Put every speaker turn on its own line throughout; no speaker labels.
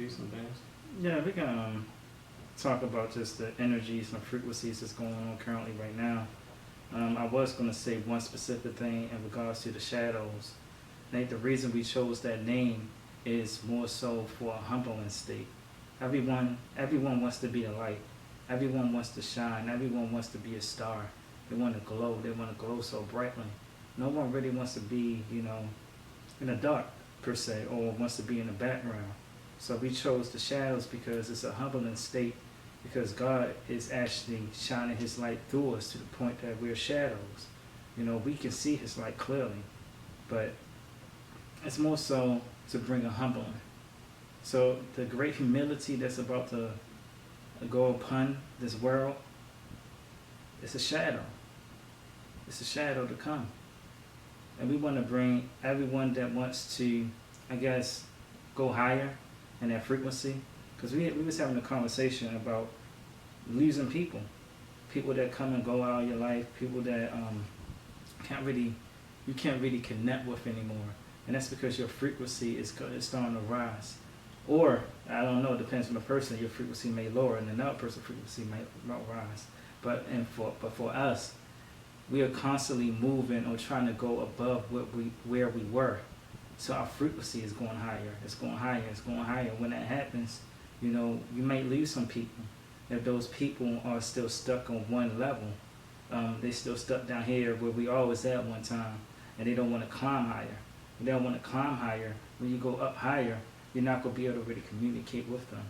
do some things.
Yeah, we can talk about just the energies and frequencies that's going on currently right now. I was going to say one specific thing in regards to the shadows. I think the reason we chose that name is more so for a humbling state. Everyone wants to be a light. Everyone wants to shine. Everyone wants to be a star. They want to glow. They want to glow so brightly. No one really wants to be, in the dark per se, or wants to be in the background. So we chose the shadows because it's a humbling state, because God is actually shining his light through us to the point that we're shadows. We can see his light clearly, but it's more so to bring a humbling. So the great humility that's about to go upon this world, it's a shadow. It's a shadow to come. And we want to bring everyone that wants to, go higher in that frequency. Because we was having a conversation about losing people. People that come and go out of your life. People that you can't really connect with anymore. And that's because your frequency is starting to rise. Or, I don't know, it depends on the person, your frequency may lower and another person's frequency may rise. But for us, we are constantly moving or trying to go above where we were. So our frequency is going higher. It's going higher. It's going higher. When that happens, you may lose some people. If those people are still stuck on one level, they still stuck down here where we always at one time, and they don't want to climb higher. They don't want to climb higher. When you go up higher, you're not going to be able to really communicate with them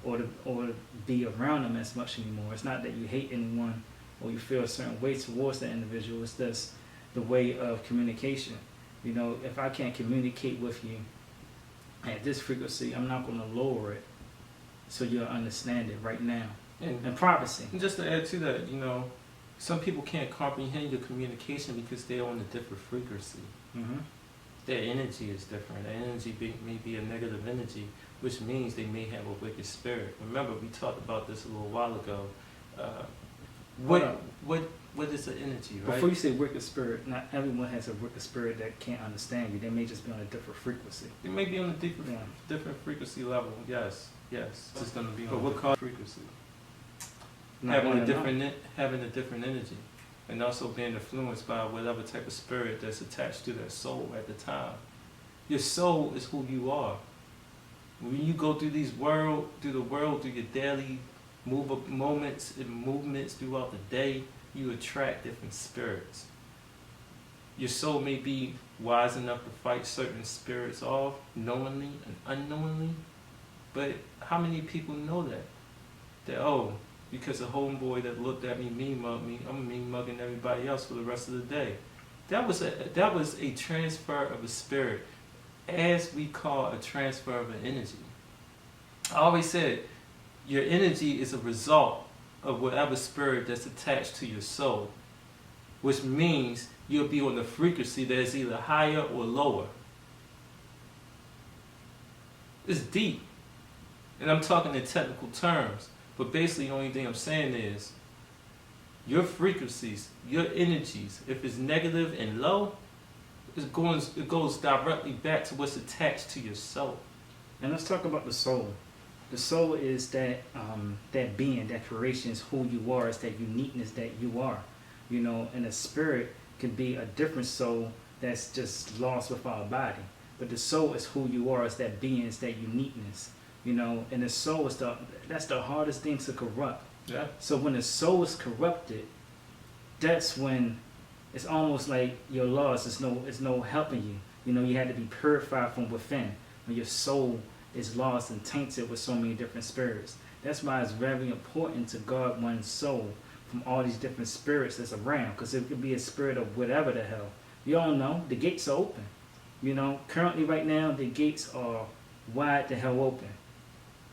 or to be around them as much anymore. It's not that you hate anyone or you feel a certain way towards that individual. It's just the way of communication. If I can't communicate with you at this frequency, I'm not going to lower it so you'll understand it right now. And privacy.
And just to add to that, some people can't comprehend your communication because they're on a different frequency.
Mm-hmm.
Their energy is different. Their energy may be a negative energy, which means they may have a wicked spirit. Remember, we talked about this a little while ago. What is the energy, right?
Before you say wicked spirit, not everyone has a wicked spirit that can't understand you. They may just be on a different frequency.
They may be on a different frequency level. Yes. It's going to be on what cause frequency? Having a different energy, and also being influenced by whatever type of spirit that's attached to that soul at the time. Your soul is who you are. When you go through the world, through your daily moments and movements throughout the day, you attract different spirits. Your soul may be wise enough to fight certain spirits off, knowingly and unknowingly, but how many people know that? Because a homeboy that looked at me mean-mugged me, I'm mean-mugging everybody else for the rest of the day. That was a transfer of a spirit, as we call a transfer of an energy. I always said, your energy is a result of whatever spirit that's attached to your soul, which means you'll be on the frequency that is either higher or lower. It's deep, and I'm talking in technical terms. But basically, the only thing I'm saying is, your frequencies, your energies, if it's negative and low, it goes directly back to what's attached to your soul.
And let's talk about the soul. The soul is that being, that creation is who you are. It's that uniqueness that you are. And a spirit can be a different soul that's just lost without a body. But the soul is who you are. It's that being. It's that uniqueness. And the soul is that's the hardest thing to corrupt.
Yeah.
So when the soul is corrupted, that's when it's almost like you're lost. It's no helping you. You had to be purified from within. When your soul is lost and tainted with so many different spirits. That's why it's very important to guard one's soul from all these different spirits that's around. Because it could be a spirit of whatever the hell. You all know the gates are open. Currently right now the gates are wide the hell open.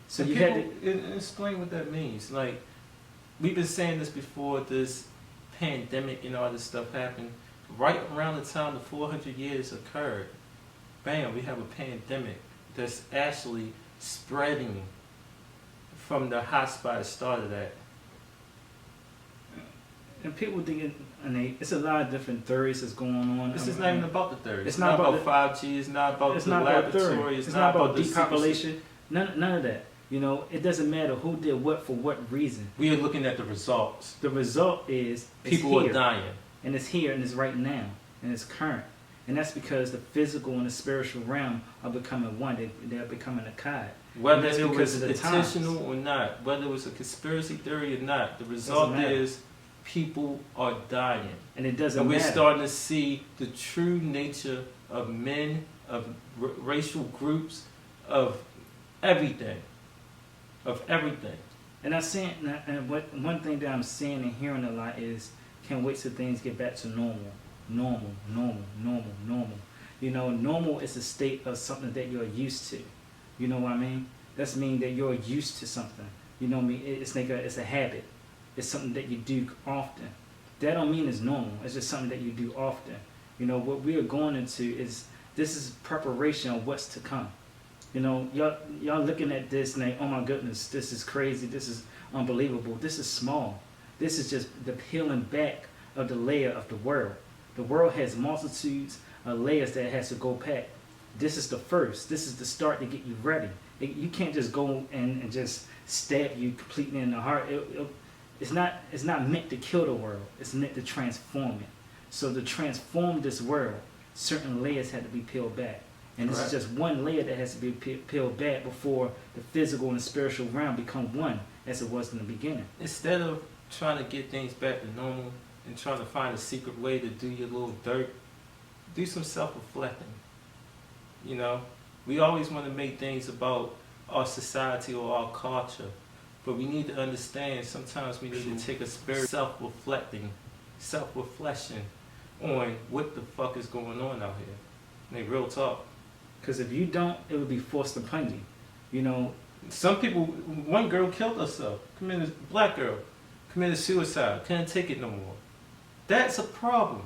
So you had to
explain what that means. Like, we've been saying this before this pandemic and all this stuff happened. Right around the time the 400 years occurred, bam, we have a pandemic that's actually spreading from the hotspot it started at.
And people think it's a lot of different theories that's going on.
This is not even about the theories.
It's not about
5G. It's not about the laboratory.
It's not about depopulation. None of that. You know, it doesn't matter who did what for what reason.
We are looking at the results.
The result is
people are dying.
And it's here and it's right now. And it's current. And that's because the physical and the spiritual realm are becoming one. They're becoming a cod.
Whether it was intentional or not, whether it was a conspiracy theory or not, the result is people are dying.
And it doesn't matter.
And we're starting to see the true nature of men, of racial groups, of everything. Of everything.
And one thing that I'm seeing and hearing a lot is, can't wait till things get back to normal. Normal. You know, normal is a state of something that you're used to. You know what I mean? That's mean that you're used to something. You know what I mean? It's like it's a habit. It's something that you do often. That don't mean it's normal. It's just something that you do often. You know, what we are going into is, this is preparation of what's to come. You know, y'all looking at this and like, oh my goodness, this is crazy. This is unbelievable. This is small. This is just the peeling back of the layer of the world. The world has multitudes of layers that it has to go back. This is the first. This is the start to get you ready. You can't just go and just stab you completely in the heart. It's not meant to kill the world. It's meant to transform it. So to transform this world, certain layers had to be peeled back. And this is just one layer that has to be peeled back before the physical and spiritual realm become one as it was in the beginning.
Instead of trying to get things back to normal and trying to find a secret way to do your little dirt, do some self-reflecting. You know, we always want to make things about our society or our culture, but we need to understand sometimes we need to take a spirit self-reflection on what the fuck is going on out here. Like, real talk.
Because if you don't, it would be forced upon you. You know,
some people, one girl killed herself, black girl, committed suicide, couldn't take it no more. That's a problem.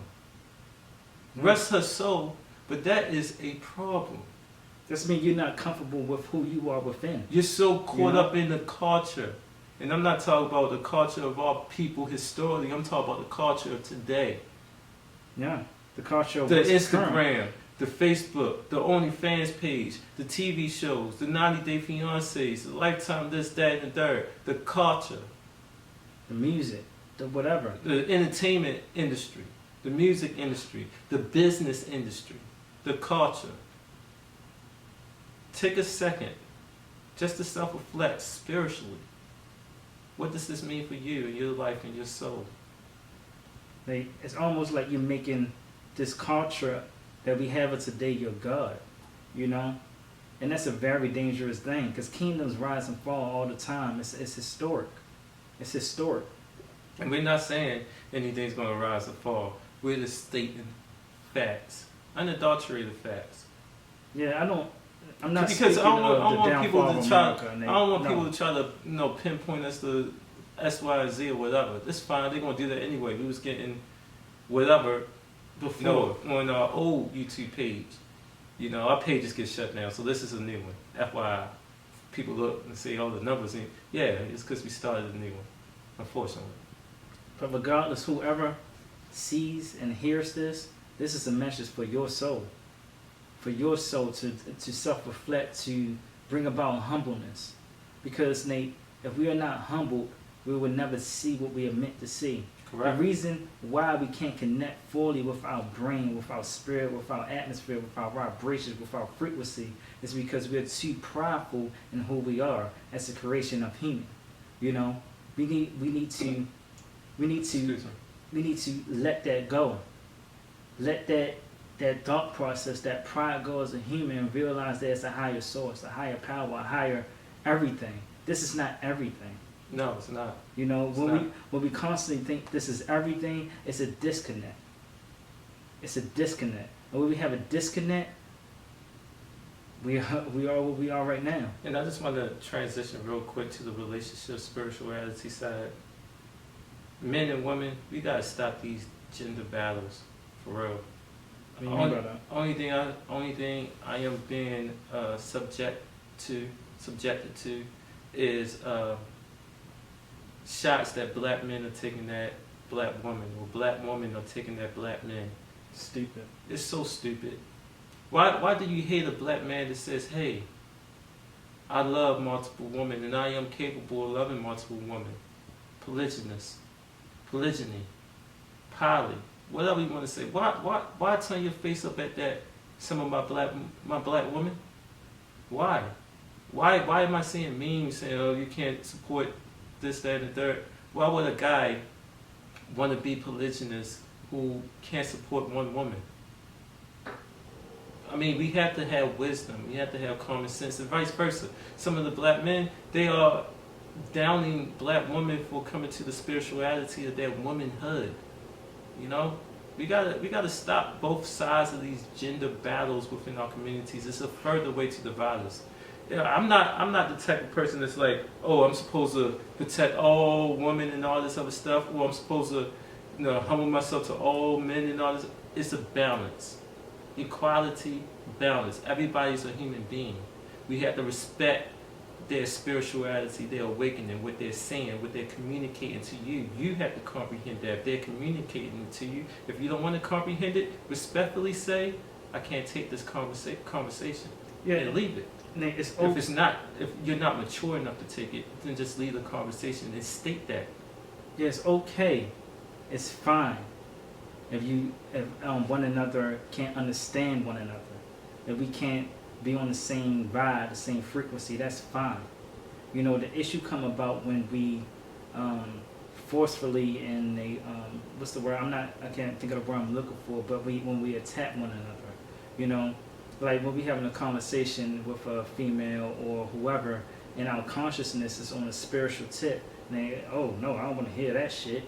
Rest her soul, but that is a problem.
That means you're not comfortable with who you are within.
You're so caught up in the culture. And I'm not talking about the culture of our people historically, I'm talking about the culture of today.
Yeah, the culture of
the Instagram, the Facebook, the OnlyFans page, the TV shows, the 90 Day Fiancés, the Lifetime this, that, and the third, the culture.
The music, the whatever.
The entertainment industry, the music industry, the business industry, the culture. Take a second just to self-reflect spiritually. What does this mean for you and your life and your soul?
Like, it's almost like you're making this culture that we have of today your God, you know? And that's a very dangerous thing, because kingdoms rise and fall all the time. It's historic. It's historic.
And we're not saying anything's going to rise or fall. We're just stating facts, unadulterated facts.
Yeah, I'm not
because I don't want people to try.
America,
I don't want people to try to pinpoint us to X, Y, or Z or whatever. It's fine. They're gonna do that anyway. We was getting whatever before on our old YouTube page. You know, our pages get shut down, so this is a new one. FYI, people look and say, "Oh, the numbers." Yeah, it's because we started a new one. Unfortunately.
But regardless, whoever sees and hears this is a message for your soul. For your soul to self-reflect, to bring about humbleness. Because, Nate, if we are not humbled, we will never see what we are meant to see. Correct. The reason why we can't connect fully with our brain, with our spirit, with our atmosphere, with our vibrations, with our frequency, is because we're too prideful in who we are as a creation of human. You know, we need to let that go. Let that thought process, that pride go as a human, and realize that it's a higher source, a higher power, a higher everything. This is not everything.
No, it's not.
You know, when we constantly think this is everything, it's a disconnect. It's a disconnect. And when we have a disconnect, we are what we are right now.
And I just want to transition real quick to the relationship, spirituality side. Men and women, we gotta stop these gender battles for real. Only thing I am being subjected to is shots that black men are taking at black women, or black women are taking at black men.
Stupid.
It's so stupid. Why do you hate a black man that says, "Hey, I love multiple women, and I am capable of loving multiple women. Polygynous, polygyny, poly, whatever you want to say. Why turn your face up at that? Some of my black women. Why? Why am I seeing memes saying, oh, you can't support this, that, and the third? Why would a guy want to be polygynous who can't support one woman? I mean, we have to have wisdom. We have to have common sense, and vice versa. Some of the black men, they are downing black women for coming to the spirituality of their womanhood. You know, we gotta stop both sides of these gender battles within our communities. It's a further way to divide us. Yeah, I'm not the type of person that's like, oh, I'm supposed to protect all women and all this other stuff, or I'm supposed to, humble myself to all men and all this. It's a balance. Equality, balance. Everybody's a human being. We have to respect their spirituality, their awakening, what they're saying, what they're communicating to you. You have to comprehend that. If they're communicating it to you, if you don't want to comprehend it, respectfully say, I can't take this conversation.
Yeah,
and leave it.
If
you're not mature enough to take it, then just leave the conversation and state that.
Yeah, it's okay. It's fine. If one another can't understand one another, if we can't be on the same vibe, the same frequency, that's fine. The issue come about when we forcefully and what's the word? I can't think of the word I'm looking for, but when we attack one another, like when we having a conversation with a female or whoever, and our consciousness is on a spiritual tip, and they, oh no, I don't want to hear that shit.